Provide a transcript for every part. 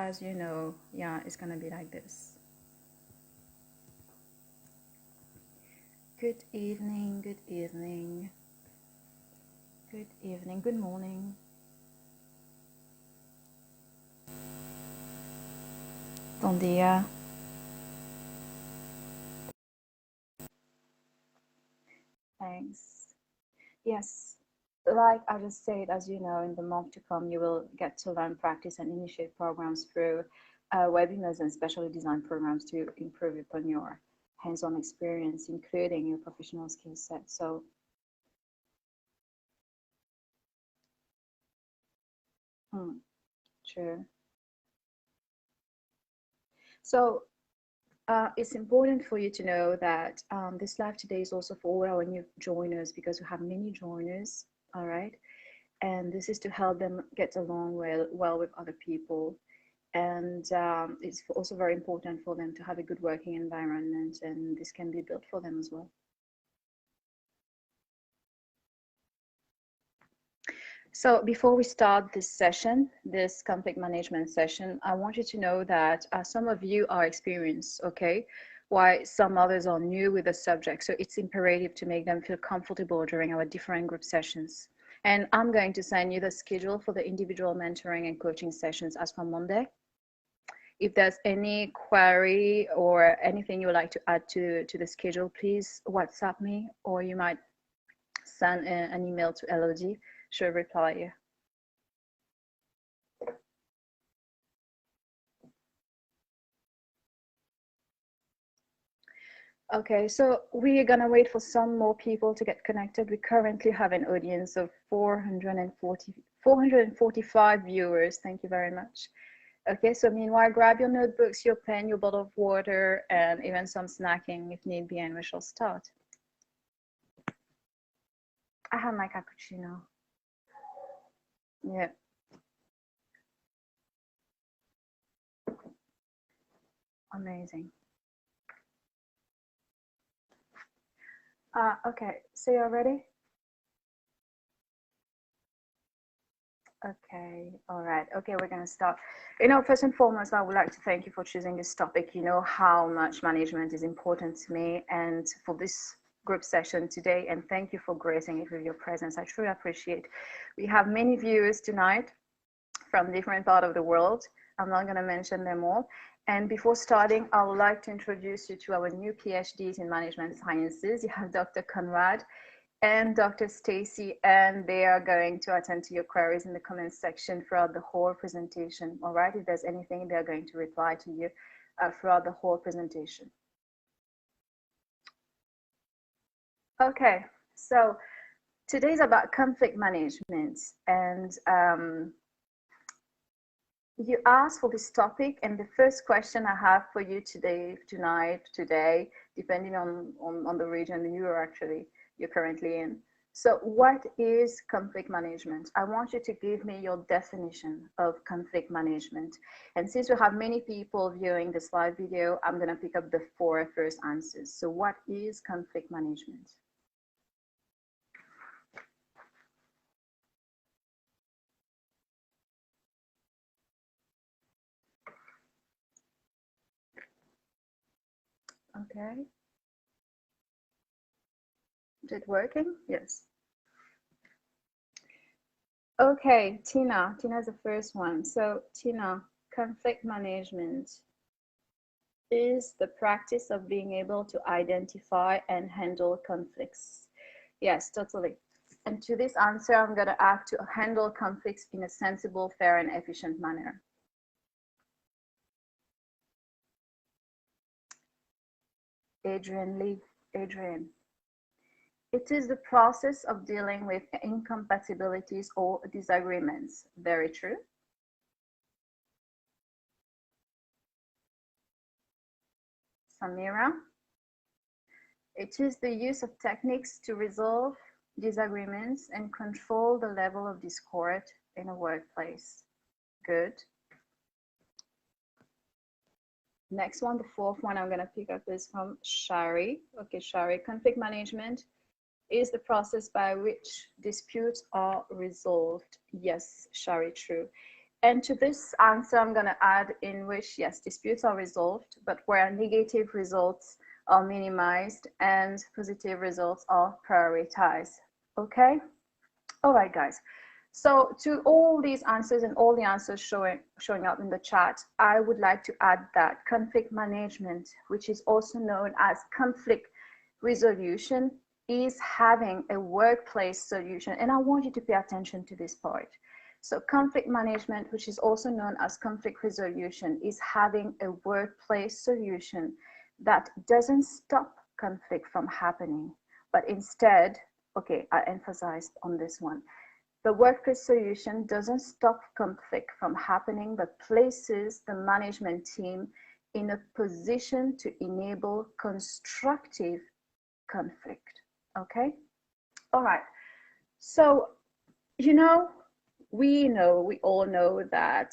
as you know, yeah, it's gonna be like this. Good evening, good evening, good evening, good morning. Bom dia. Thanks. Yes, like I just said, as you know, in the month to come, you will get to learn, practice, and initiate programs through webinars and specially designed programs to improve upon your hands-on experience, including your professional skill set. So, true. So, it's important for you to know that this live today is also for all our new joiners because we have many joiners, all right? And this is to help them get along well with other people. And it's also very important for them to have a good working environment, and this can be built for them as well. So before we start this session, this conflict management session, I want you to know that some of you are experienced, okay? While some others are new with the subject. So it's imperative to make them feel comfortable during our different group sessions. And I'm going to send you the schedule for the individual mentoring and coaching sessions as from Monday. If there's any query or anything you would like to add to the schedule, please WhatsApp me, or you might send an email to Elodie. She'll reply you. Okay, so we are gonna wait for some more people to get connected. We currently have an audience of 445 viewers. Thank you very much. Okay, so meanwhile, grab your notebooks, your pen, your bottle of water, and even some snacking if need be, and we shall start. I have my cappuccino. Yeah. Amazing. Okay, so you're ready? Okay, all right. Okay, we're gonna start. First and foremost, I would like to thank you for choosing this topic. You know how much management is important to me and for this group session today, and thank you for gracing it with your presence. I truly appreciate. We have many viewers tonight from different parts of the world. I'm not gonna mention them all. And before starting, I would like to introduce you to our new PhDs in management sciences. You have Dr. Conrad and Dr. Stacy, and they are going to attend to your queries in the comments section throughout the whole presentation. All right, if there's anything, they're going to reply to you throughout the whole presentation. Okay, so today's about conflict management, and you asked for this topic, and the first question I have for you today, depending on the region you're currently in. So what is conflict management? I want you to give me your definition of conflict management. And since we have many people viewing this live video, I'm going to pick up the 4 first answers. So what is conflict management? Okay. Is it working? Yes. Okay, Tina. Tina's the first one. So, Tina, conflict management is the practice of being able to identify and handle conflicts. Yes, totally. And to this answer, I'm going to add to handle conflicts in a sensible, fair, and efficient manner. Adrian Lee. Adrian. It is the process of dealing with incompatibilities or disagreements. Very true. Samira. It is the use of techniques to resolve disagreements and control the level of discord in a workplace. Good. Next one, the 4th one I'm going to pick up is from Shari. Okay, Shari, conflict management is the process by which disputes are resolved. Yes, Shari, true. And to this answer, I'm going to add in which, yes, disputes are resolved, but where negative results are minimized and positive results are prioritized. Okay? All right, guys. So to all these answers and all the answers showing up in the chat, I would like to add that conflict management, which is also known as conflict resolution, is having a workplace solution. And I want you to pay attention to this part. So conflict management, which is also known as conflict resolution, is having a workplace solution that doesn't stop conflict from happening, but instead, okay, I emphasized on this one. The workplace solution doesn't stop conflict from happening, but places the management team in a position to enable constructive conflict. Okay? All right. So, we all know that,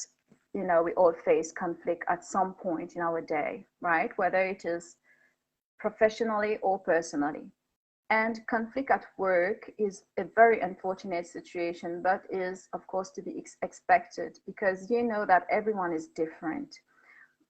we all face conflict at some point in our day, right? Whether it is professionally or personally. And conflict at work is a very unfortunate situation, but is, of course, to be expected because you know that everyone is different.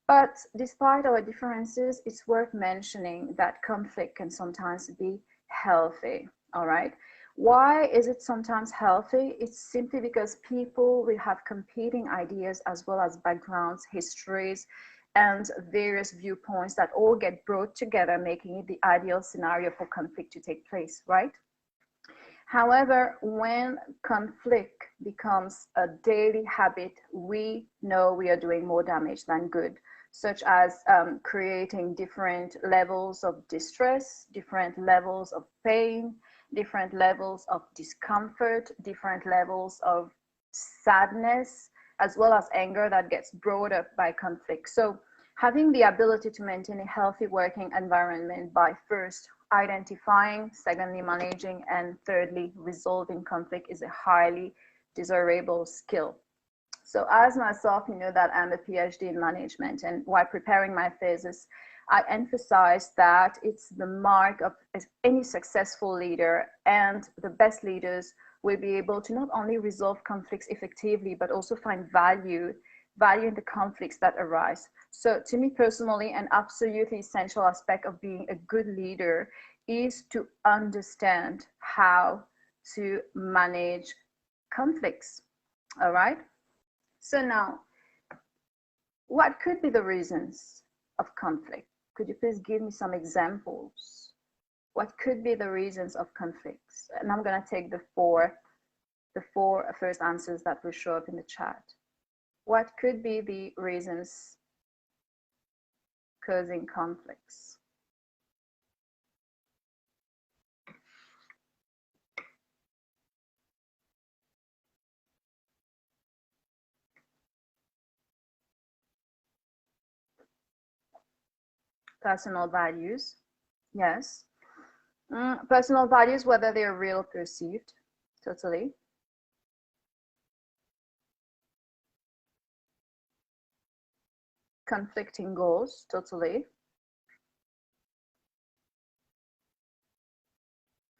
But despite our differences, it's worth mentioning that conflict can sometimes be healthy, all right? Why is it sometimes healthy? It's simply because people will have competing ideas as well as backgrounds, histories, and various viewpoints that all get brought together, making it the ideal scenario for conflict to take place, right? However, when conflict becomes a daily habit, we know we are doing more damage than good, such as creating different levels of distress, different levels of pain, different levels of discomfort, different levels of sadness, as well as anger that gets brought up by conflict. So having the ability to maintain a healthy working environment by first identifying, secondly managing, and thirdly resolving conflict is a highly desirable skill. So as myself, that I'm a PhD in management, and while preparing my thesis, I emphasize that it's the mark of any successful leader, and the best leaders will be able to not only resolve conflicts effectively, but also find value in the conflicts that arise. So to me personally, an absolutely essential aspect of being a good leader is to understand how to manage conflicts. All right. So now, what could be the reasons of conflict? Could you please give me some examples? What could be the reasons of conflicts? And I'm going to take the four first answers that will show up in the chat. What could be the reasons causing conflicts? Personal values, yes. Personal values, whether they're real or perceived, totally. Conflicting goals, totally.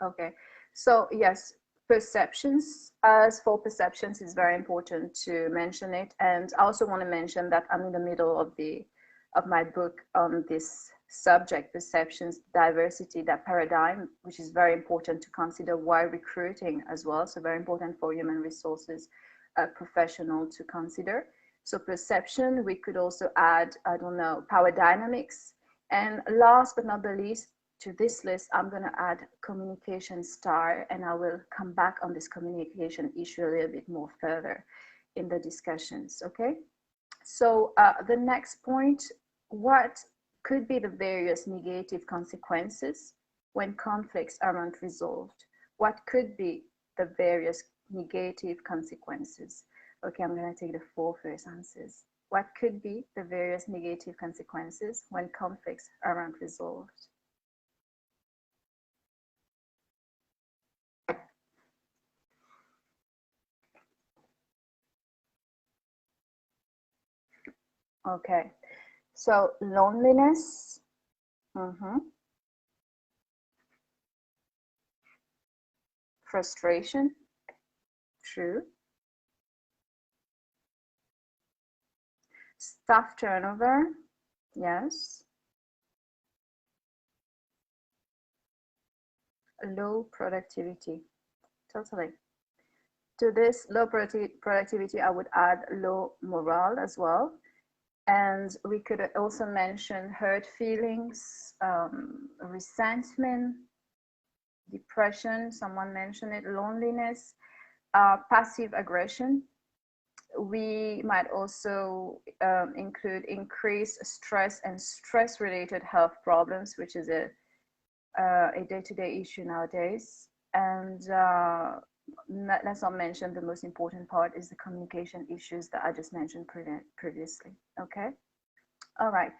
Okay, so yes, perceptions. As for perceptions, it's very important to mention it, and I also want to mention that I'm in the middle of my book on this subject, perceptions, diversity, that paradigm, which is very important to consider while recruiting as well. So very important for human resources professional to consider. So perception, we could also add, I don't know, power dynamics. And last but not the least, to this list, I'm going to add communication style, and I will come back on this communication issue a little bit more further in the discussions, okay? So the next point, what could be the various negative consequences when conflicts aren't resolved? What could be the various negative consequences? Okay, I'm going to take the four first answers. What could be the various negative consequences when conflicts aren't resolved? Okay, so loneliness, frustration, true, Staff turnover, yes. Low productivity, totally. To this low productivity, I would add low morale as well. And we could also mention hurt feelings, resentment, depression, someone mentioned it, loneliness, passive aggression. We might also include increased stress and stress-related health problems, which is a day-to-day issue nowadays. And let's not mention the most important part is the communication issues that I just mentioned previously. Okay. All right.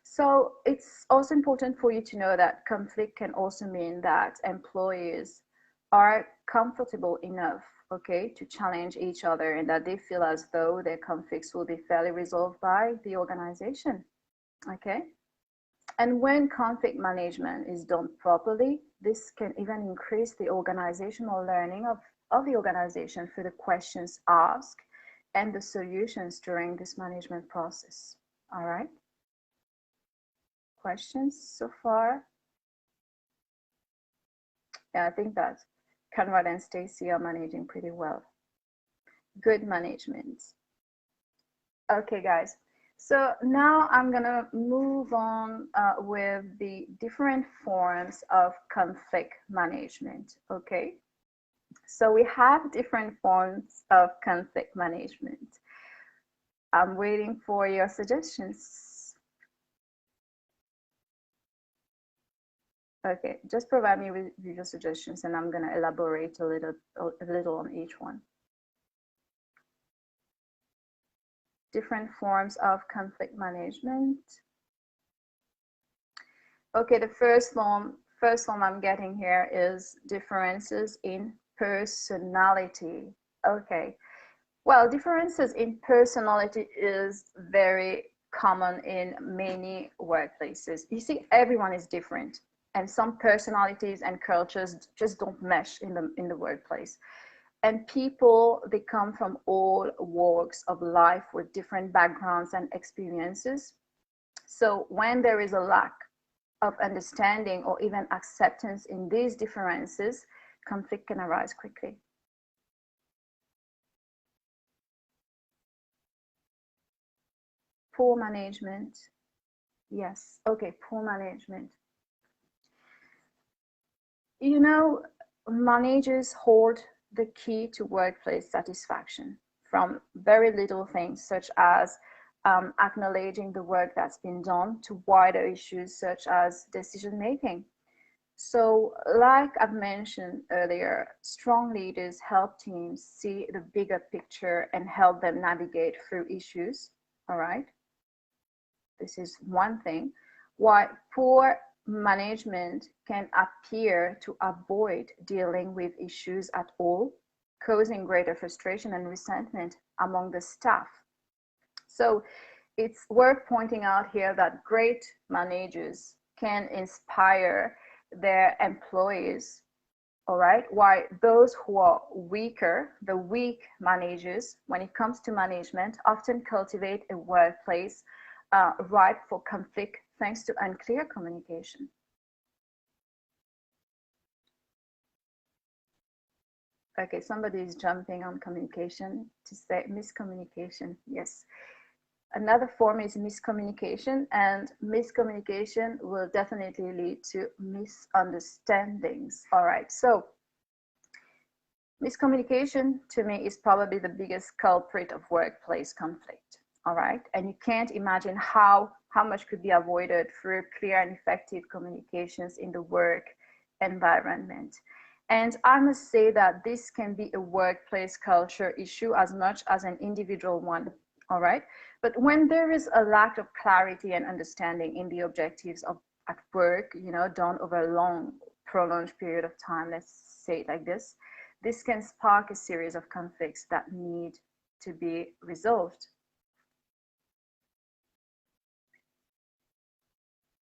So it's also important for you to know that conflict can also mean that employees are comfortable enough, okay, to challenge each other, and that they feel as though their conflicts will be fairly resolved by the organization. Okay. And when conflict management is done properly, this can even increase the organizational learning of the organization through the questions asked and the solutions during this management process. All right. Questions so far? Yeah, I think that Conrad and Stacy are managing pretty well. Good management. Okay, guys. So now I'm gonna move on with the different forms of conflict management. Okay. So we have different forms of conflict management. I'm waiting for your suggestions. Okay, just provide me with your suggestions and I'm gonna elaborate a little on each one. Different forms of conflict management. Okay, the first form I'm getting here is differences in personality. Okay, well, differences in personality is very common in many workplaces. You see, everyone is different, and some personalities and cultures just don't mesh in the workplace. And people, they come from all walks of life with different backgrounds and experiences. So when there is a lack of understanding or even acceptance in these differences, conflict can arise quickly. Poor management. Yes. Okay, poor management. You know, managers hold the key to workplace satisfaction from very little things such as acknowledging the work that's been done to wider issues such as decision making. So, like I've mentioned earlier, strong leaders help teams see the bigger picture and help them navigate through issues. All right. This is one thing. While poor management can appear to avoid dealing with issues at all, causing greater frustration and resentment among the staff. So it's worth pointing out here that great managers can inspire their employees, all right? While those who are weaker, the weak managers, when it comes to management, often cultivate a workplace ripe for conflict thanks to unclear communication. Okay, somebody is jumping on communication to say miscommunication. Yes. Another form is miscommunication, and miscommunication will definitely lead to misunderstandings. All right, so miscommunication to me is probably the biggest culprit of workplace conflict. All right, and you can't imagine how much could be avoided through clear and effective communications in the work environment. And I must say that this can be a workplace culture issue as much as an individual one. All right, but when there is a lack of clarity and understanding in the objectives of at work, you know, done over a long, prolonged period of time, let's say it like this can spark a series of conflicts that need to be resolved.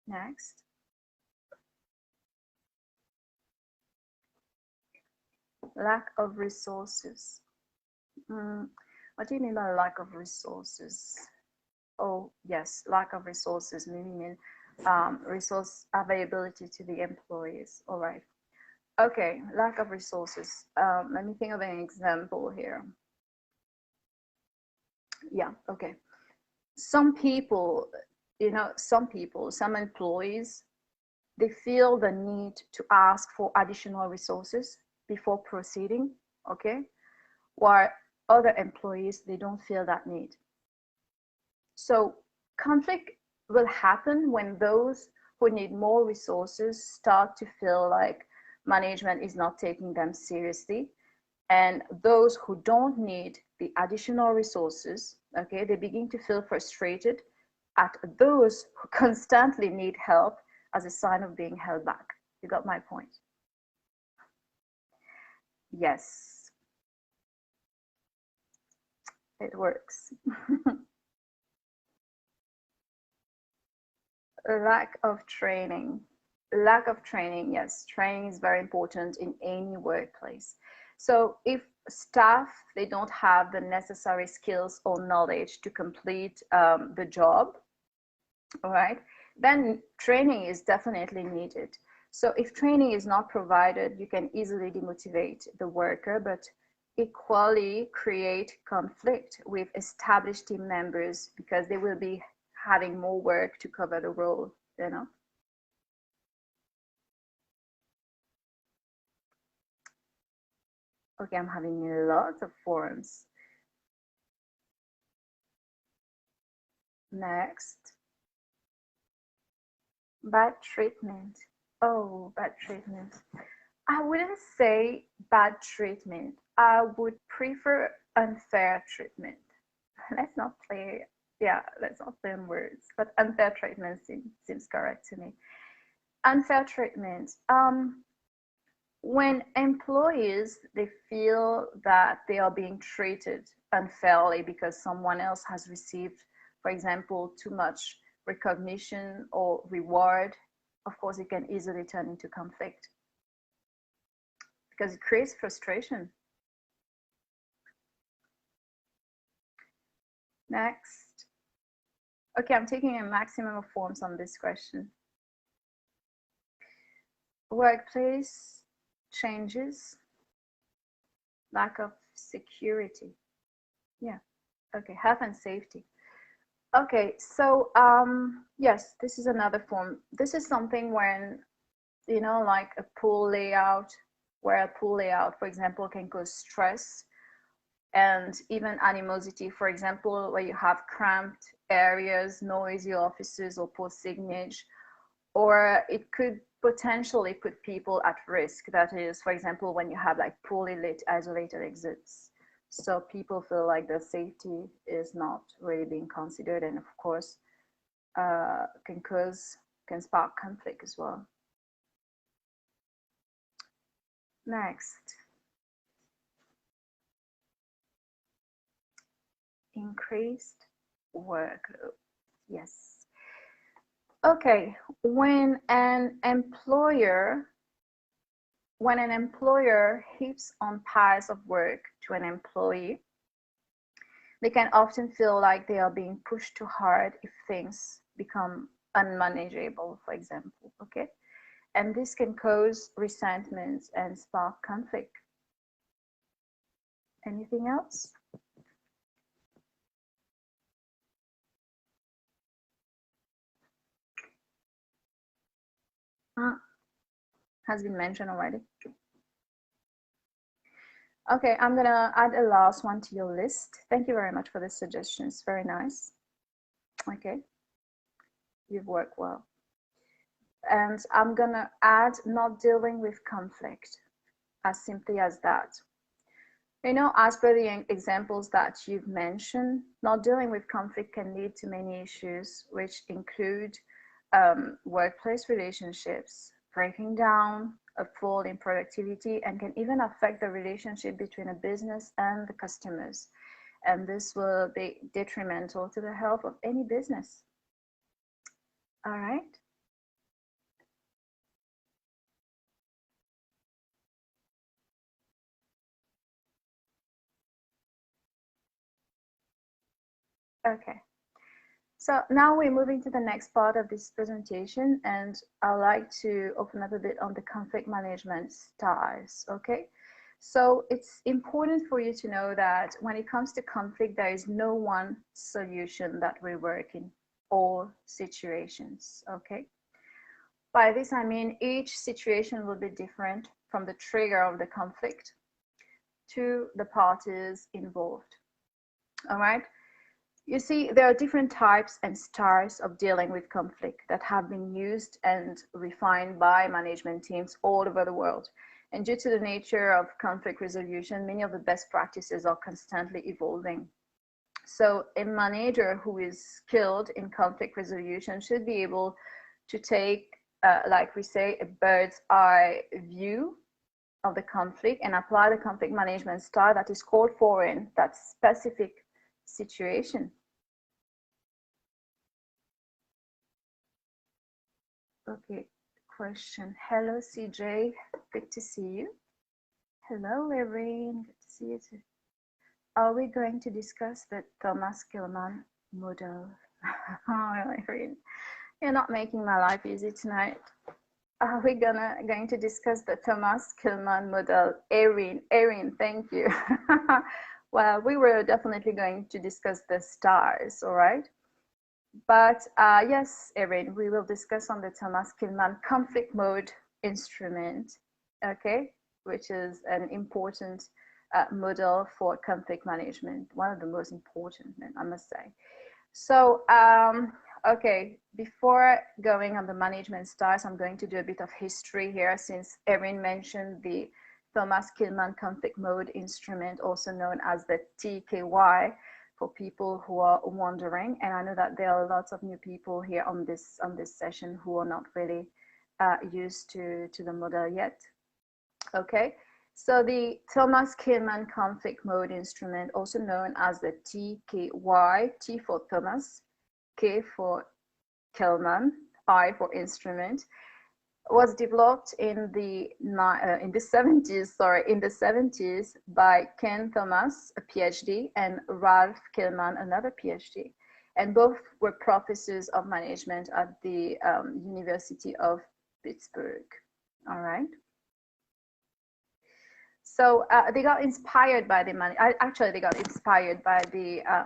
Next. Lack of resources. What do you mean by lack of resources? Oh, yes, lack of resources, maybe mean resource availability to the employees. All right. Okay, lack of resources. Let me think of an example here. Yeah, okay. Some people, some employees, they feel the need to ask for additional resources before proceeding, okay? While other employees, they don't feel that need. So conflict will happen when those who need more resources start to feel like management is not taking them seriously. And those who don't need the additional resources, okay, they begin to feel frustrated at those who constantly need help as a sign of being held back. You got my point? Yes, it works. Lack of training. Lack of training, yes, training is very important in any workplace. So if staff, they don't have the necessary skills or knowledge to complete the job, all right, then training is definitely needed. So if training is not provided, you can easily demotivate the worker, but equally create conflict with established team members because they will be having more work to cover the role, you know. Okay, I'm having lots of forums. Next, bad treatment. Oh, bad treatment. I wouldn't say bad treatment. I would prefer unfair treatment. Let's not play, yeah, let's not play on words, but unfair treatment seems correct to me. Unfair treatment. When employees, they feel that they are being treated unfairly because someone else has received, for example, too much recognition or reward, of course, it can easily turn into conflict because it creates frustration. Next. Okay, I'm taking a maximum of forms on this question. Workplace changes, lack of security. Yeah, okay, health and safety. Okay, so yes, this is another form. This is something when, like a pool layout, where a pool layout, for example, can cause stress and even animosity. For example, where you have cramped areas, noisy offices, or poor signage, or it could potentially put people at risk. That is, for example, when you have like poorly lit, isolated exits. So people feel like their safety is not really being considered, and of course, can spark conflict as well. Next, increased workload. Yes. Okay, when an employer heaps on piles of work to an employee, they can often feel like they are being pushed too hard if things become unmanageable, for example, okay? And this can cause resentment and spark conflict. Anything else? Has been mentioned already. Okay, I'm gonna add a last one to your list. Thank you very much for the suggestions. Very nice. Okay, you've worked well. And I'm gonna add not dealing with conflict, as simply as that. As per the examples that you've mentioned, not dealing with conflict can lead to many issues, which include workplace relationships, breaking down, a fall in productivity, and can even affect the relationship between a business and the customers. And this will be detrimental to the health of any business. All right. Okay. So now we're moving to the next part of this presentation, and I'd like to open up a bit on the conflict management styles, okay? So it's important for you to know that when it comes to conflict, there is no one solution that will work in all situations, okay? By this, I mean each situation will be different from the trigger of the conflict to the parties involved, all right? You see, there are different types and styles of dealing with conflict that have been used and refined by management teams all over the world. And due to the nature of conflict resolution, many of the best practices are constantly evolving. So a manager who is skilled in conflict resolution should be able to take, like we say, a bird's eye view of the conflict and apply the conflict management style that is called for in that specific situation. Okay, question. Hello, CJ. Good to see you. Hello, Irene. Good to see you too. Are we going to discuss the Thomas-Kilmann model? Oh, Irene, you're not making my life easy tonight. Are we going to discuss the Thomas-Kilmann model? Irene, thank you. Well, we were definitely going to discuss the stars, all right? But yes, Erin, we will discuss on the Thomas-Kilmann conflict mode instrument, okay, which is an important model for conflict management, one of the most important, I must say. So, okay, before going on the management styles, I'm going to do a bit of history here, since Erin mentioned the Thomas-Kilmann conflict mode instrument, also known as the TKY, for people who are wondering. And I know that there are lots of new people here on this session who are not really used to the model yet. Okay, so the Thomas-Kilmann conflict mode instrument, also known as the TKY, T for Thomas, K for Kilmann, I for instrument, was developed in the 70s by Ken Thomas, a Ph.D., and Ralph Kilmann, another Ph.D. And both were professors of management at the University of Pittsburgh. All right. So they got inspired by the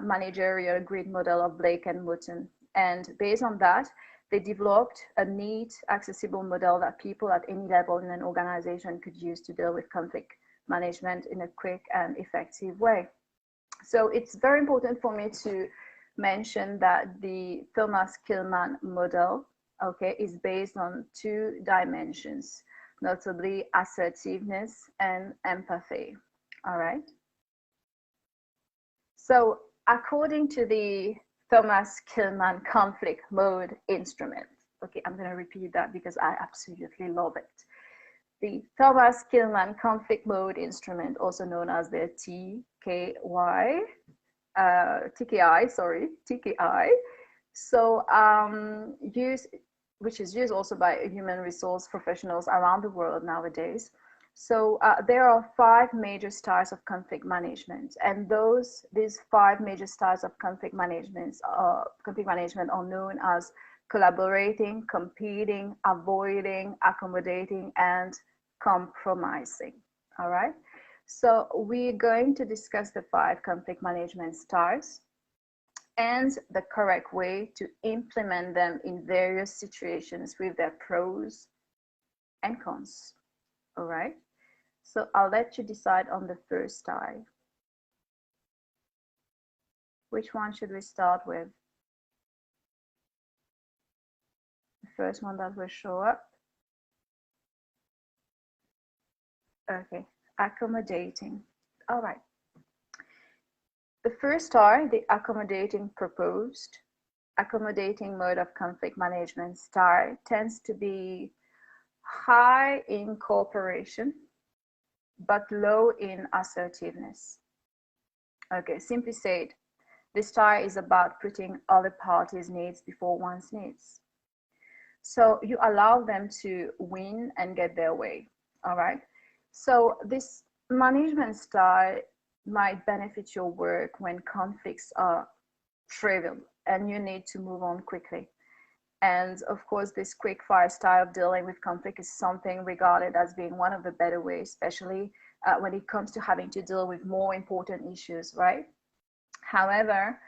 managerial grid model of Blake and Wooten, and based on that, they developed a neat, accessible model that people at any level in an organization could use to deal with conflict management in a quick and effective way. So it's very important for me to mention that the Thomas-Kilmann model, okay, is based on 2 dimensions, notably assertiveness and empathy. All right. So according to the Thomas-Kilmann conflict mode instrument. Okay, I'm going to repeat that because I absolutely love it. The Thomas-Kilmann conflict mode instrument, also known as the TKI. So which is used also by human resource professionals around the world nowadays. So there are 5 major styles of conflict management, and these 5 major styles of conflict management are known as collaborating, competing, avoiding, accommodating, and compromising. All right. So we're going to discuss the 5 conflict management styles and the correct way to implement them in various situations with their pros and cons. All right. So I'll let you decide on the first style. Which one should we start with? The first one that will show up. Okay, accommodating. All right. The first style, the accommodating mode of conflict management style, tends to be high in cooperation, but low in assertiveness. Okay, simply said, this style is about putting other parties' needs before one's needs. So you allow them to win and get their way, all right? So this management style might benefit your work when conflicts are trivial, and you need to move on quickly. And of course, this quick fire style of dealing with conflict is something regarded as being one of the better ways, especially when it comes to having to deal with more important issues, right? However,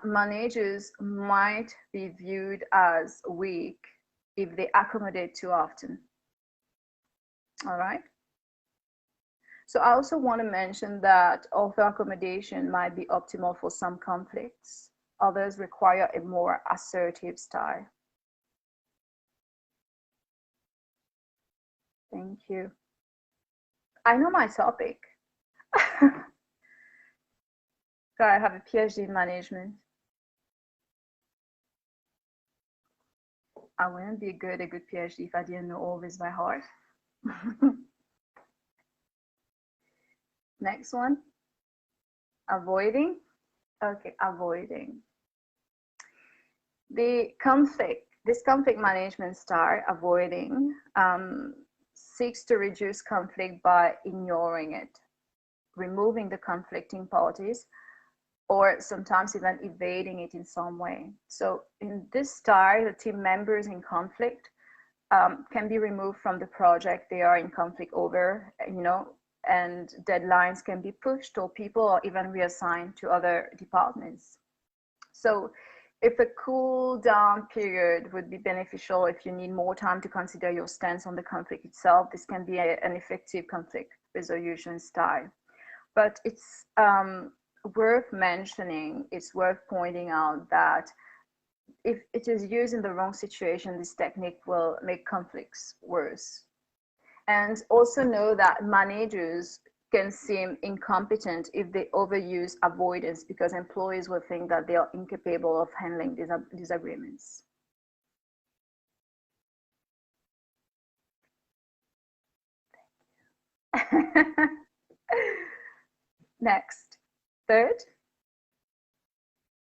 managers might be viewed as weak if they accommodate too often. All right. So I also want to mention that although accommodation might be optimal for some conflicts, others require a more assertive style. Thank you. I know my topic. I have a Ph.D. in management. I wouldn't be a good PhD if I didn't know all this by heart. Next one. Avoiding. Okay, avoiding. This conflict management style, avoiding, seeks to reduce conflict by ignoring it, removing the conflicting parties, or sometimes even evading it in some way. So in this style, the team members in conflict can be removed from the project they are in conflict over, and deadlines can be pushed, or people are even reassigned to other departments. So if a cool down period would be beneficial if you need more time to consider your stance on the conflict itself, this can be an effective conflict resolution style. But it's worth mentioning, it's worth pointing out that if it is used in the wrong situation, this technique will make conflicts worse. And also know that managers can seem incompetent if they overuse avoidance, because employees will think that they are incapable of handling disagreements. Next, third,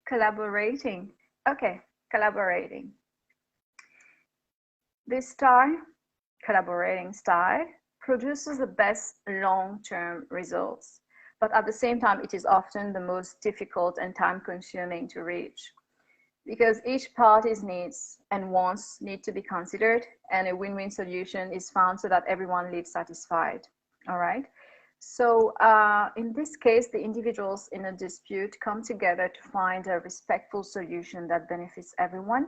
collaborating. Okay, collaborating. This style, collaborating style, produces the best long-term results, but at the same time, it is often the most difficult and time-consuming to reach, because each party's needs and wants need to be considered, and a win-win solution is found so that everyone lives satisfied. All right. So in this case, the individuals in a dispute come together to find a respectful solution that benefits everyone.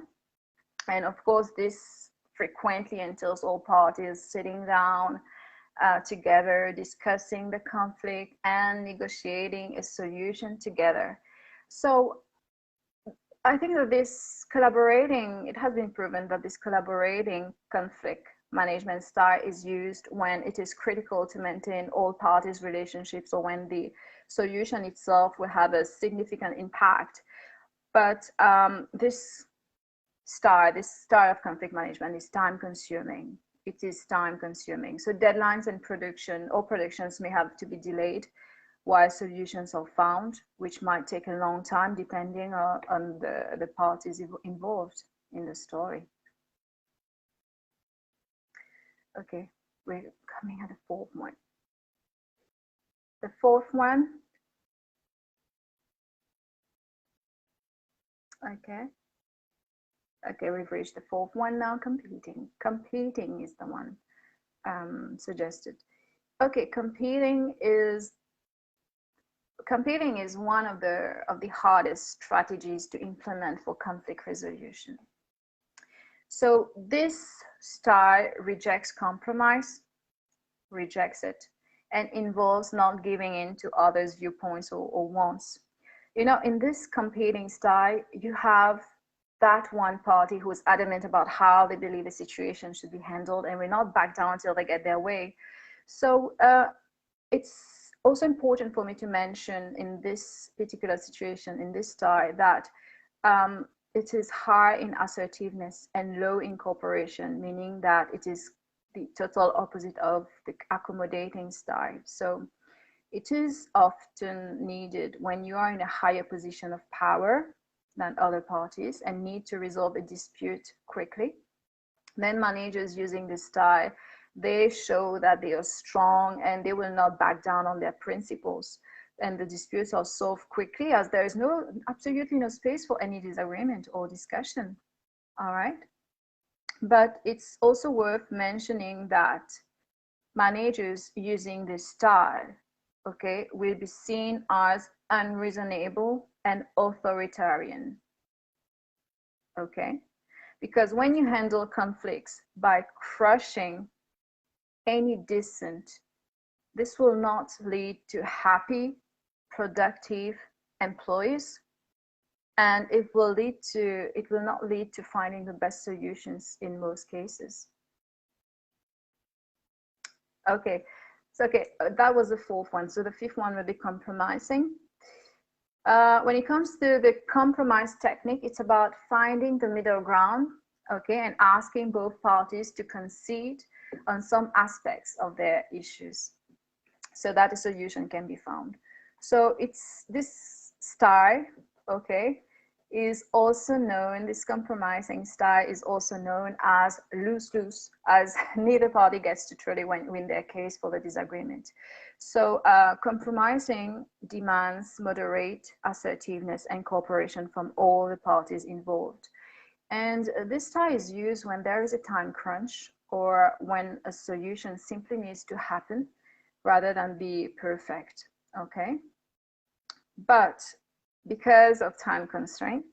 And of course, this frequently entails all parties sitting down together, discussing the conflict and negotiating a solution together. So I think that this collaborating, it has been proven that this collaborating conflict management style is used when it is critical to maintain all parties' relationships, or when the solution itself will have a significant impact. But this style of conflict management is time consuming. It is time consuming. So deadlines and productions may have to be delayed while solutions are found, which might take a long time depending on the parties involved in the story. Okay, we're coming at the fourth one. The fourth one. Okay. Okay, we've reached the fourth one now, competing. Competing is the one suggested. Okay, competing is one of the hardest strategies to implement for conflict resolution. So this style rejects compromise, rejects it, and involves not giving in to others' viewpoints or wants. In this competing style, you have that one party who is adamant about how they believe the situation should be handled, and will not back down until they get their way. So it's also important for me to mention in this particular situation, in this style, that it is high in assertiveness and low in cooperation, meaning that it is the total opposite of the accommodating style. So it is often needed when you are in a higher position of power than other parties and need to resolve a dispute quickly. Then managers using this style, they show that they are strong and they will not back down on their principles. and the disputes are solved quickly, as there is absolutely no space for any disagreement or discussion. All right. But it's also worth mentioning that managers using this style, okay, will be seen as unreasonable and authoritarian. Okay, because when you handle conflicts by crushing any dissent, this will not lead to happy, productive employees, and it will not lead to finding the best solutions in most cases. Okay, so that was the fourth one. So the fifth one will be compromising. When it comes to the compromise technique, it's about finding the middle ground, okay, and asking both parties to concede on some aspects of their issues so that a solution can be found. So it's this style, okay, is also known, this compromising style is also known as lose-lose, as neither party gets to truly win their case for the disagreement. So compromising demands moderate assertiveness and cooperation from all the parties involved. And this style is used when there is a time crunch or when a solution simply needs to happen rather than be perfect, okay? But because of time constraints,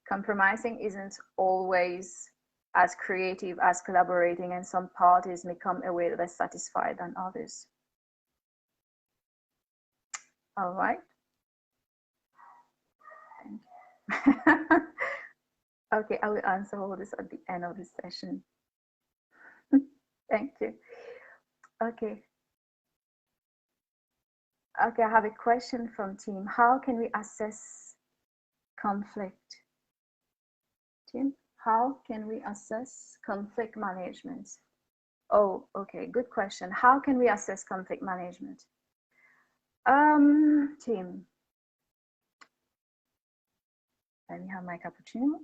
compromising isn't always as creative as collaborating, and some parties may come away less satisfied than others. All right. Thank you. Okay, I will answer all this at the end of the session. Thank you. Okay. Okay, I have a question from team. How can we assess conflict? Team, how can we assess conflict management? Oh, okay, good question. How can we assess conflict management? Team, let me have my cappuccino.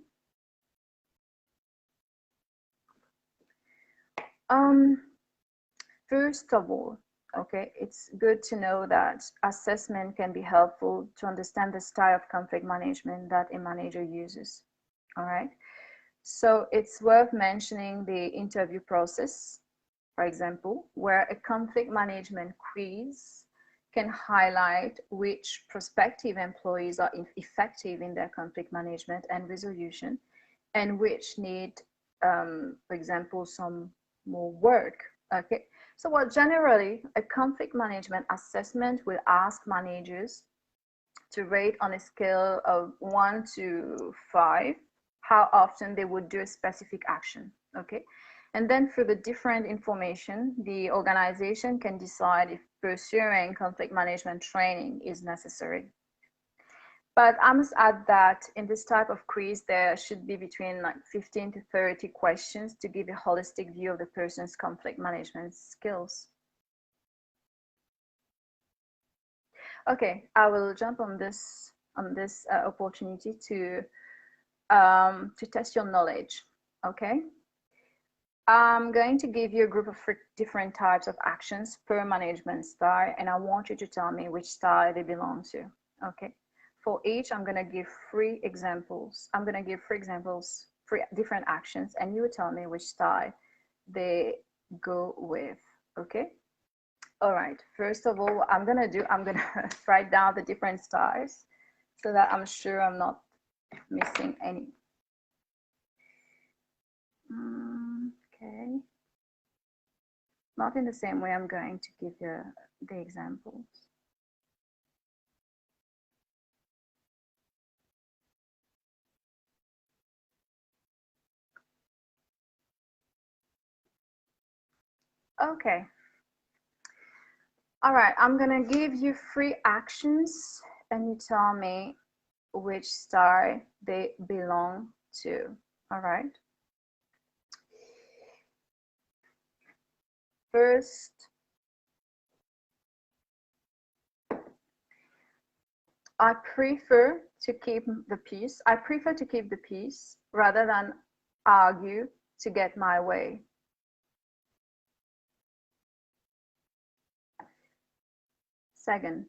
First of all, okay, it's good to know that assessment can be helpful to understand the style of conflict management that a manager uses. All right. So it's worth mentioning the interview process, for example, where a conflict management quiz can highlight which prospective employees are effective in their conflict management and resolution, and which need, for example, some more work. Okay. So what generally a conflict management assessment will ask managers to rate on a scale of 1 to 5 how often they would do a specific action, okay? And then for the different information, the organization can decide if pursuing conflict management training is necessary. But I must add that in this type of quiz, there should be between like 15 to 30 questions to give a holistic view of the person's conflict management skills. Okay, I will jump on this opportunity to test your knowledge. Okay, I'm going to give you a group of different types of actions per management style, and I want you to tell me which style they belong to. Okay. For each, I'm going to give 3 examples. I'm going to give 3 examples, 3 different actions, and you tell me which style they go with. Okay. All right. First of all, what I'm going to write down the different styles so that I'm sure I'm not missing any. Okay. Not in the same way I'm going to give you the examples. Okay. All right, I'm gonna give you 3 actions and you tell me which style they belong to. All right. First, I prefer to keep the peace. I prefer to keep the peace rather than argue to get my way. Second,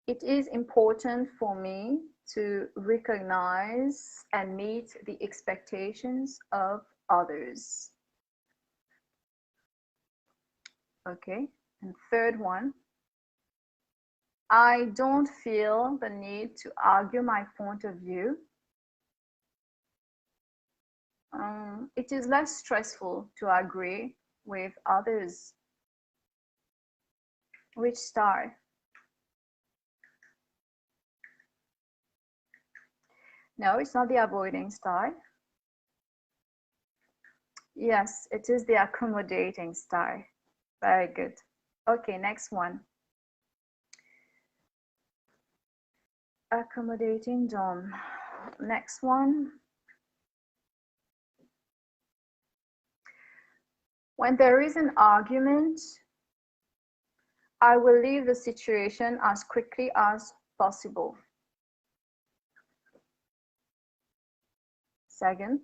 It is important for me to recognize and meet the expectations of others. Okay, and third one, I don't feel the need to argue my point of view. It is less stressful to agree with others. Which star? No, it's not the avoiding star. Yes, it is the accommodating star. Very good. Okay, next one. Accommodating Dom. Next one. When there is an argument, I will leave the situation as quickly as possible. Second,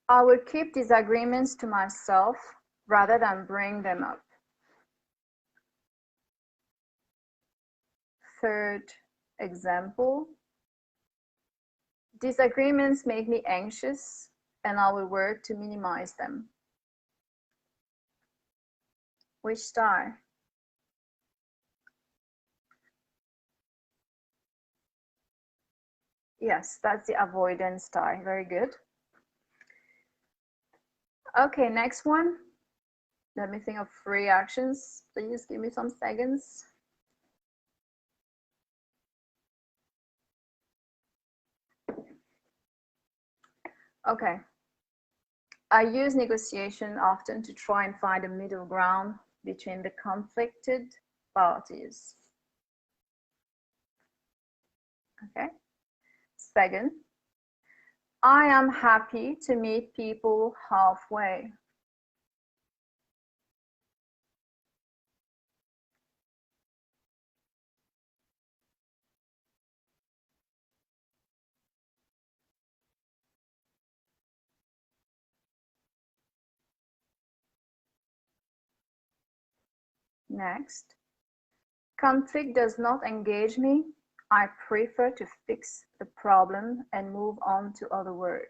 I will keep disagreements to myself rather than bring them up. Third example, disagreements make me anxious and I will work to minimize them. Which star? Yes, that's the avoidance star. Very good. Okay, next one. Let me think of 3 actions. Please give me some seconds. Okay. I use negotiation often to try and find a middle ground between the conflicted parties. Okay. Second, I am happy to meet people halfway. Next, conflict does not engage me. I prefer to fix the problem and move on to other work.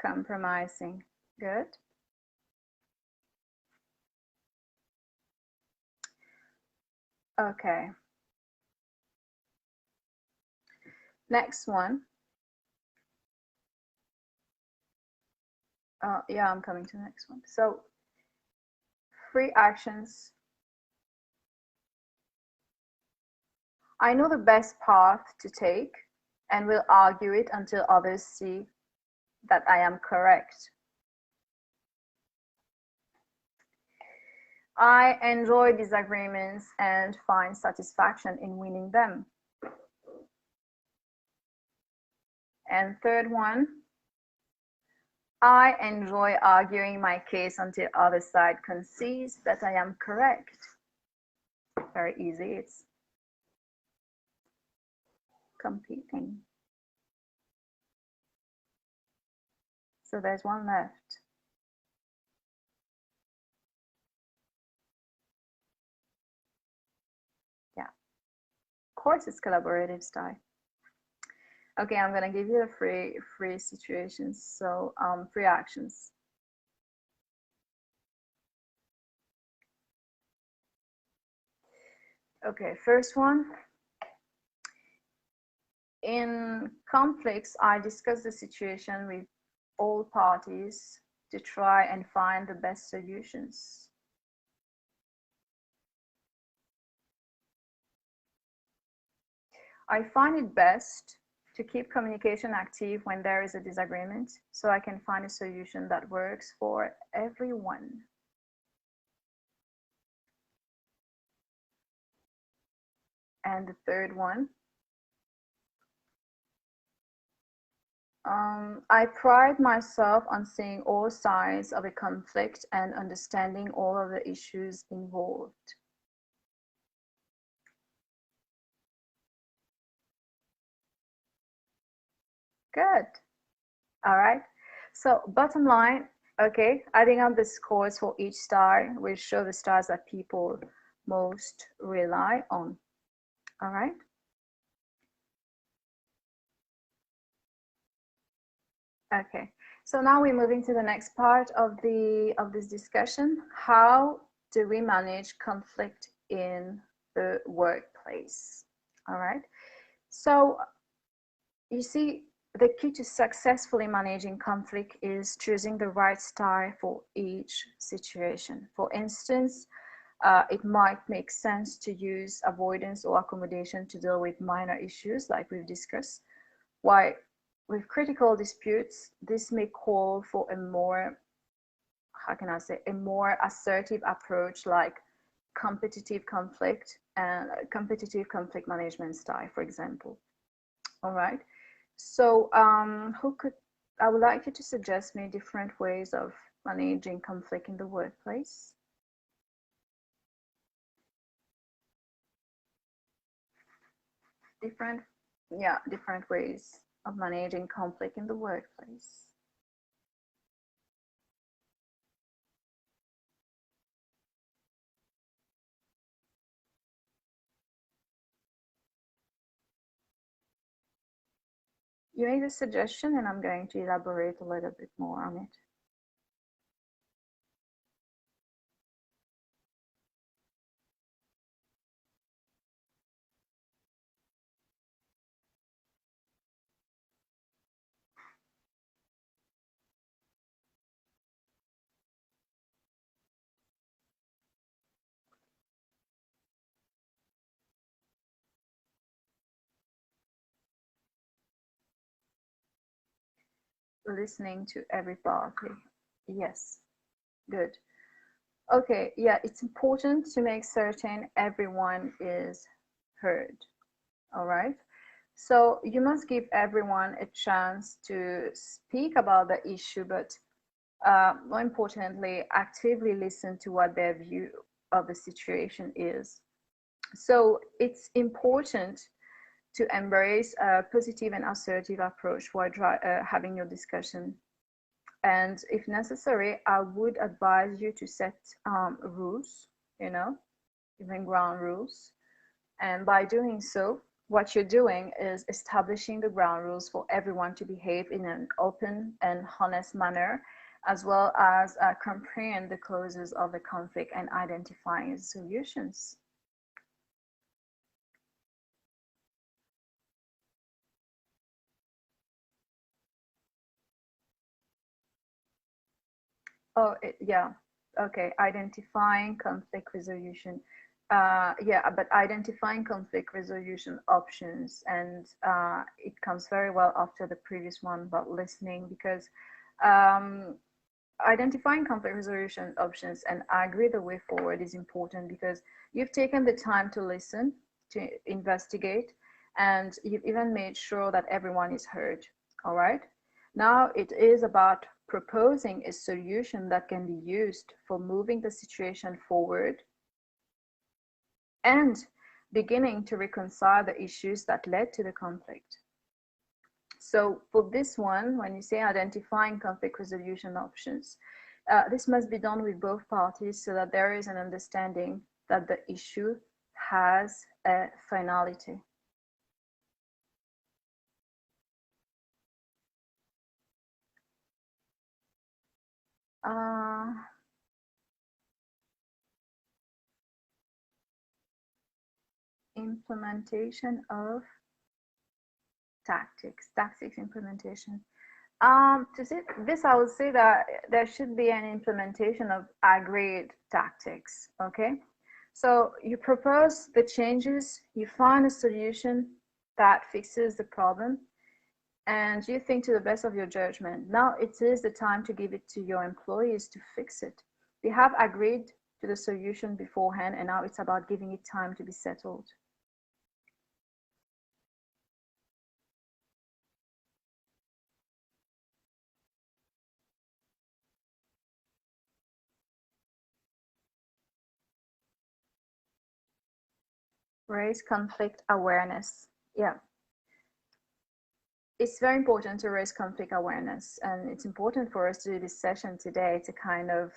Compromising. Good. Okay. Next one. Yeah, I'm coming to the next one. So 3 actions. I know the best path to take and will argue it until others see that I am correct. I enjoy disagreements and find satisfaction in winning them. And third one, I enjoy arguing my case until other side concedes that I am correct. Very easy. It's competing. So there's one left. Yeah. Of course, it's collaborative style. Okay, I'm gonna give you the free situations. So 3 actions. Okay, first one. In conflicts, I discuss the situation with all parties to try and find the best solutions. I find it best to keep communication active when there is a disagreement, so I can find a solution that works for everyone. And the third one, I pride myself on seeing all sides of a conflict and understanding all of the issues involved. Good. All right. So bottom line, okay, adding up the scores for each star will show the stars that people most rely on. All right. Okay. So now we're moving to the next part of this discussion. How do we manage conflict in the workplace? All right. So you see, the key to successfully managing conflict is choosing the right style for each situation. For instance, it might make sense to use avoidance or accommodation to deal with minor issues like we've discussed, while with critical disputes, this may call for a more, how can I say, a more assertive approach like competitive conflict management style, for example. All right. So, I would like you to suggest me different ways of managing conflict in the workplace. Different, yeah, different ways of managing conflict in the workplace. You made a suggestion, and I'm going to elaborate a little bit more on it. Listening to every party. Yes, good. Okay, yeah, it's important to make certain everyone is heard. All right. So you must give everyone a chance to speak about the issue, but more importantly, actively listen to what their view of the situation is. So it's important to embrace a positive and assertive approach while having your discussion. And if necessary, I would advise you to set rules, you know, even ground rules. And by doing so, what you're doing is establishing the ground rules for everyone to behave in an open and honest manner, as well as comprehend the causes of the conflict and identifying solutions. Yeah. Okay. Identifying conflict resolution. Yeah, but identifying conflict resolution options, and it comes very well after the previous one about listening, because um, identifying conflict resolution options and agree the way forward is important because you've taken the time to listen, to investigate, and you've even made sure that everyone is heard. All right. Now it is about proposing a solution that can be used for moving the situation forward and beginning to reconcile the issues that led to the conflict. So for this one, when you say identifying conflict resolution options, this must be done with both parties so that there is an understanding that the issue has a finality. Uh, Implementation of tactics implementation. To see this, I would say that there should be an implementation of agreed tactics. Okay, so you propose the changes, you find a solution that fixes the problem, and you think to the best of your judgment. Now it is the time to give it to your employees to fix it. They have agreed to the solution beforehand, and now it's about giving it time to be settled. Raise conflict awareness. Yeah. it's very important to raise conflict awareness, and it's important for us to do this session today to kind of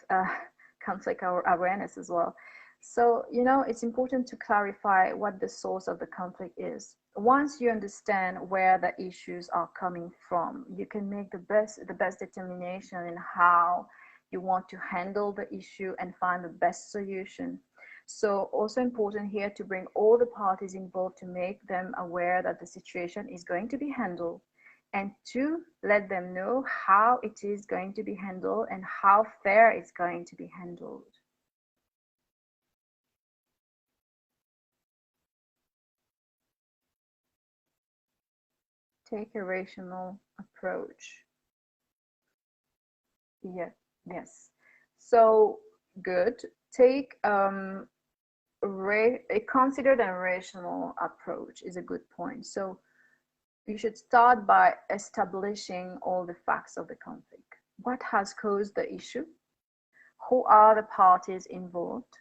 conflict awareness as well. So, it's important to clarify what the source of the conflict is. Once you understand where the issues are coming from, you can make the best determination in how you want to handle the issue and find the best solution. So also important here to bring all the parties involved to make them aware that the situation is going to be handled, and to let them know how it is going to be handled and how fair it's going to be handled. Take a rational approach. Yeah, yes. So good. Take a considered and rational approach is a good point. So you should start by establishing all the facts of the conflict. What has caused the issue? Who are the parties involved?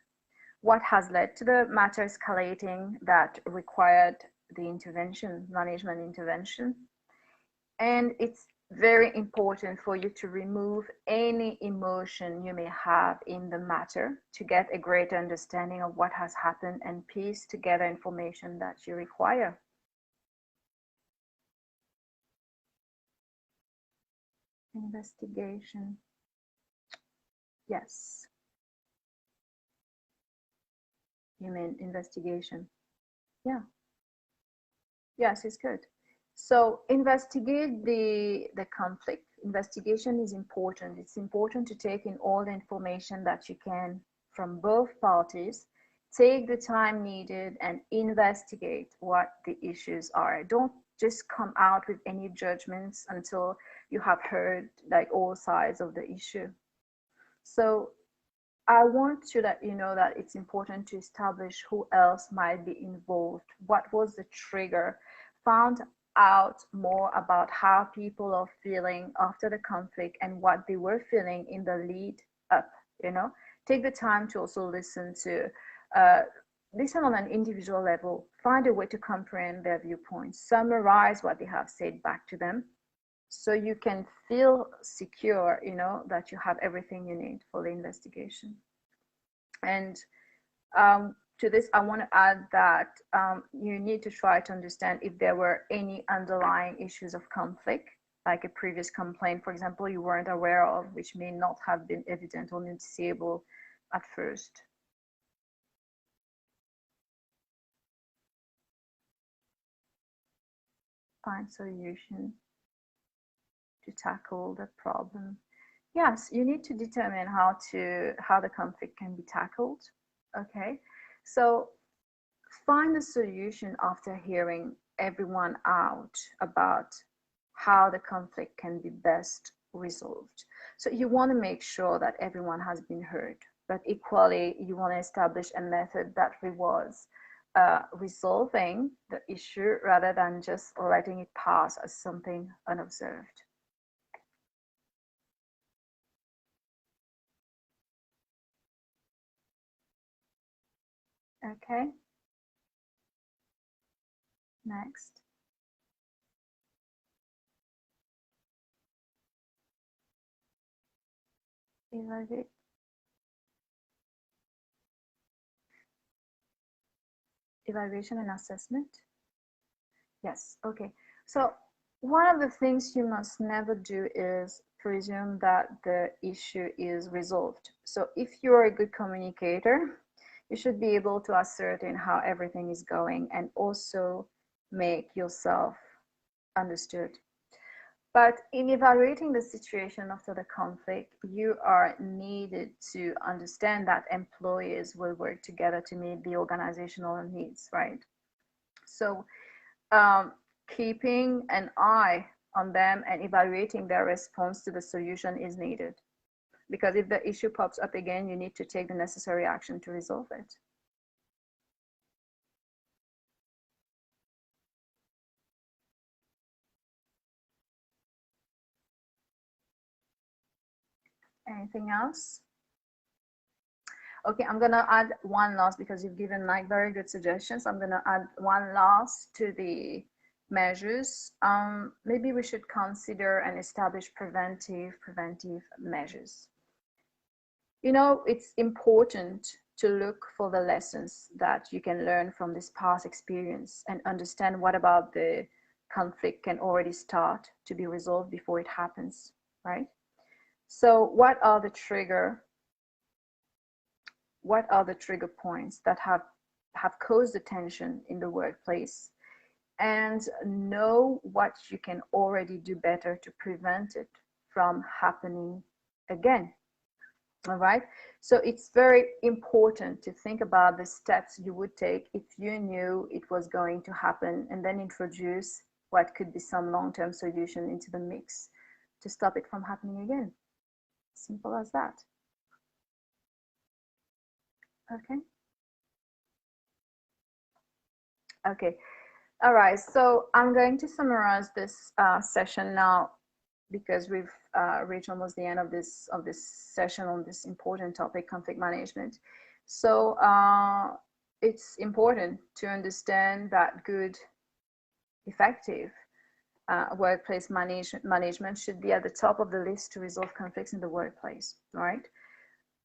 What has led to the matter escalating that required the intervention, management intervention? And it's very important for you to remove any emotion you may have in the matter to get a greater understanding of what has happened and piece together information that you require. Investigation. Yes. You mean investigation? Yeah. Yes, it's good. So investigate the conflict. Investigation is important. It's important to take in all the information that you can from both parties. Take the time needed and investigate what the issues are. Don't just come out with any judgments until you have heard like all sides of the issue. So I want to let you know that it's important to establish who else might be involved. What was the trigger? Found out more about how people are feeling after the conflict and what they were feeling in the lead up. Take the time to also listen on an individual level. Find a way to comprehend their viewpoints. Summarize what they have said back to them, so you can feel secure, that you have everything you need for the investigation. And to this, I want to add that you need to try to understand if there were any underlying issues of conflict, like a previous complaint, for example, you weren't aware of, which may not have been evident or noticeable at first. Find solution to tackle the problem. Yes, you need to determine how the conflict can be tackled. Okay, so find a solution after hearing everyone out about how the conflict can be best resolved. So you want to make sure that everyone has been heard, but equally you want to establish a method that rewards resolving the issue rather than just letting it pass as something unobserved. Okay. Next. Evaluate. Evaluation and assessment. Yes. Okay. So one of the things you must never do is presume that the issue is resolved. So if you're a good communicator, you should be able to ascertain how everything is going and also make yourself understood. But in evaluating the situation after the conflict, you are needed to understand that employees will work together to meet the organizational needs, right? So keeping an eye on them and evaluating their response to the solution is needed. Because if the issue pops up again, you need to take the necessary action to resolve it. Anything else? Okay, I'm gonna add one last, because you've given like very good suggestions. I'm gonna add one last to the measures, maybe we should consider and establish preventive measures. You know, it's important to look for the lessons that you can learn from this past experience and understand what about the conflict can already start to be resolved before it happens, right? So what are the trigger points that have caused the tension in the workplace, and know what you can already do better to prevent it from happening again. All right. So it's very important to think about the steps you would take if you knew it was going to happen, and then introduce what could be some long-term solution into the mix to stop it from happening again. Simple as that. Okay. Okay. All right. So I'm going to summarize this session now, because we've reached almost the end of this session on this important topic, conflict management. So it's important to understand that good, effective workplace management should be at the top of the list to resolve conflicts in the workplace, right?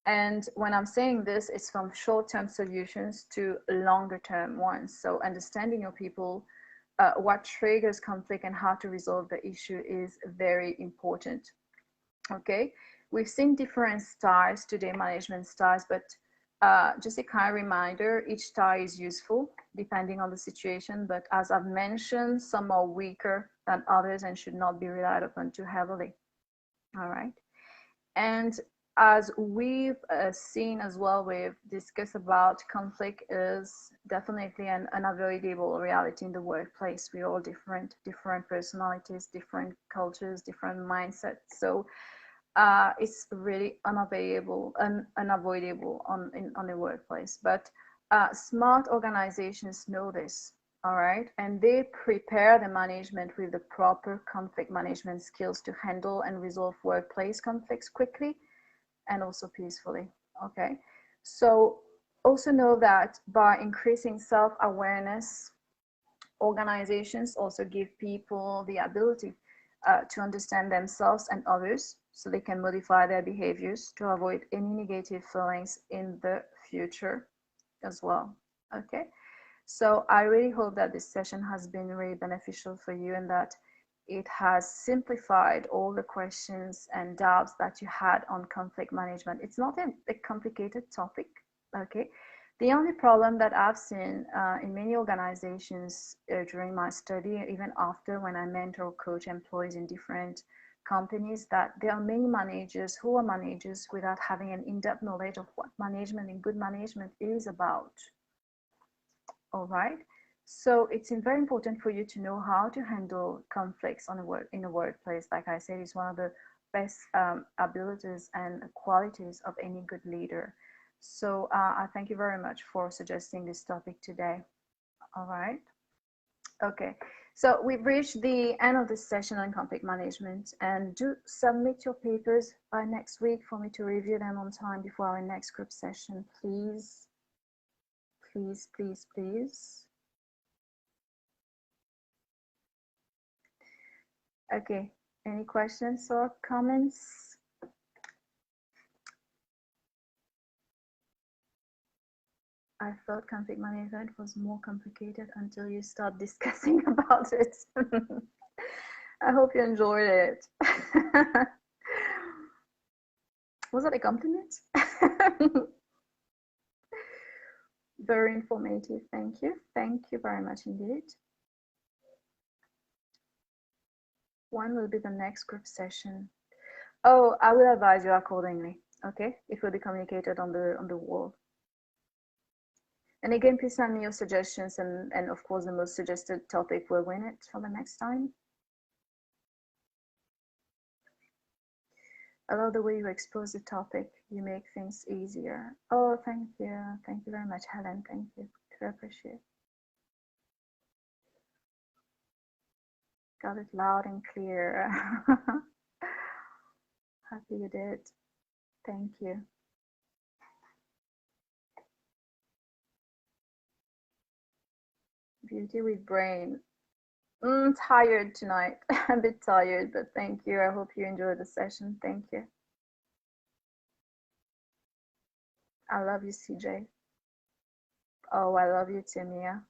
And when I'm saying this, it's from short-term solutions to longer-term ones. So understanding your people, what triggers conflict and how to resolve the issue is very important. Okay, we've seen different styles today, management styles, but just a kind reminder, each style is useful depending on the situation, but as I've mentioned, some are weaker than others and should not be relied upon too heavily. All right. And as we've seen as well, we've discussed about conflict is definitely an unavoidable reality in the workplace. We're all different personalities, different cultures, different mindsets. So it's really unavoidable on the workplace. But smart organizations know this, all right, and they prepare the management with the proper conflict management skills to handle and resolve workplace conflicts quickly and also peacefully. Okay, so also know that by increasing self-awareness, organizations also give people the ability to understand themselves and others, so they can modify their behaviors to avoid any negative feelings in the future as well. Okay, so I really hope that this session has been really beneficial for you, and that it has simplified all the questions and doubts that you had on conflict management. It's not a complicated topic, okay? The only problem that I've seen in many organizations during my study, even after when I mentor or coach employees in different companies, that there are many managers who are managers without having an in-depth knowledge of what management and good management is about. All right. So it's very important for you to know how to handle conflicts in a workplace. Like I said, it's one of the best abilities and qualities of any good leader. So I thank you very much for suggesting this topic today. All right. Okay. So we've reached the end of this session on conflict management, and do submit your papers by next week for me to review them on time before our next group session, please. Please, please, please. Okay, any questions or comments? I thought conflict management was more complicated until you start discussing about it. I hope you enjoyed it. Was that a compliment? Very informative, thank you. Thank you very much indeed. When will be the next group session? Oh, I will advise you accordingly. Okay, it will be communicated on the wall. And again, please send me your suggestions, and of course, the most suggested topic will win it for the next time. I love the way you expose the topic. You make things easier. Oh, thank you. Thank you very much, Helen. Thank you. I appreciate it. Got it loud and clear. Happy you did. Thank you. Beauty with brain. Tired tonight. A bit tired, but thank you. I hope you enjoyed the session. Thank you. I love you, CJ. Oh, I love you too, Mia.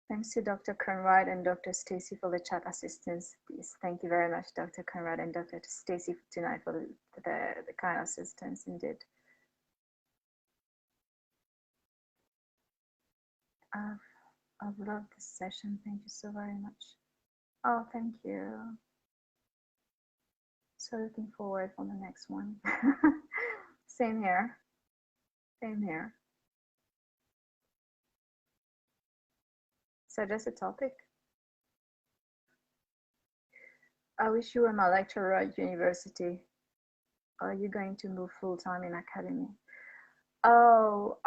Thanks to Dr. Conrad and Dr. Stacy for the chat assistance. Please, thank you very much, Dr. Conrad and Dr. Stacy tonight for the kind assistance indeed. I've loved this session. Thank you so very much. Oh, thank you. So looking forward for the next one. Same here. Same here. Suggest a topic. I wish you were my lecturer at university. Are you going to move full-time in academy? Oh,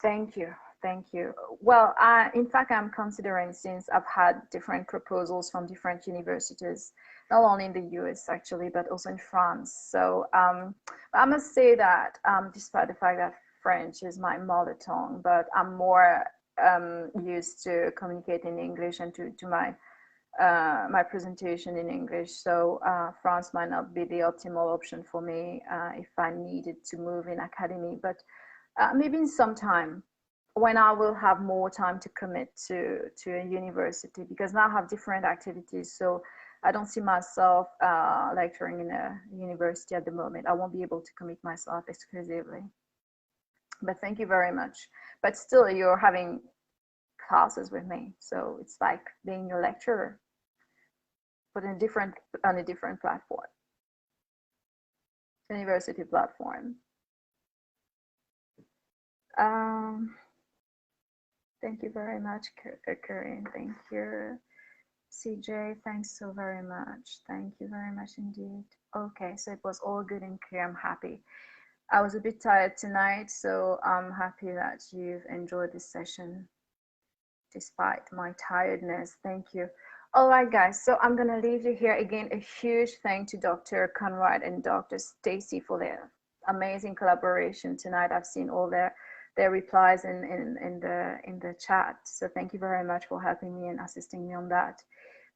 thank you. Thank you. Well, in fact, I'm considering, since I've had different proposals from different universities, not only in the US actually, but also in France. So I must say that despite the fact that French is my mother tongue, but I'm more used to communicating in English and to my presentation in English. So France might not be the optimal option for me if I needed to move in academy, but maybe in some time when I will have more time to commit to a university, because now I have different activities. So I don't see myself lecturing in a university at the moment. I won't be able to commit myself exclusively. But thank you very much. But still, you're having classes with me, so it's like being your lecturer, but on a different platform, university platform. Thank you very much, Carine. Thank you. CJ, thanks so very much. Thank you very much indeed. Okay, so it was all good and clear. I'm happy. I was a bit tired tonight, so I'm happy that you've enjoyed this session despite my tiredness. Thank you. All right, guys, so I'm going to leave you here. Again, a huge thank to Dr. Conrad and Dr. Stacy for their amazing collaboration tonight. I've seen all their replies in the chat. So thank you very much for helping me and assisting me on that.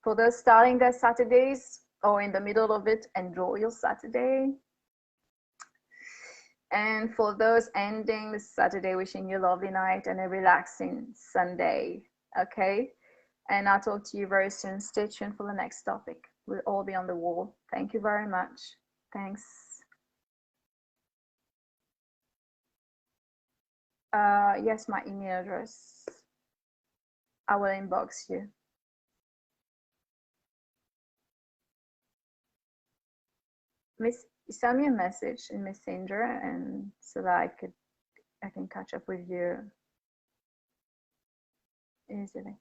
For those starting their Saturdays or in the middle of it, enjoy your Saturday. And for those ending this Saturday, wishing you a lovely night and a relaxing Sunday. Okay. And I'll talk to you very soon. Stay tuned for the next topic. We'll all be on the wall. Thank you very much. Thanks. Yes, my email address. I will inbox you. Send me a message in Messenger, and so that I can catch up with you easily.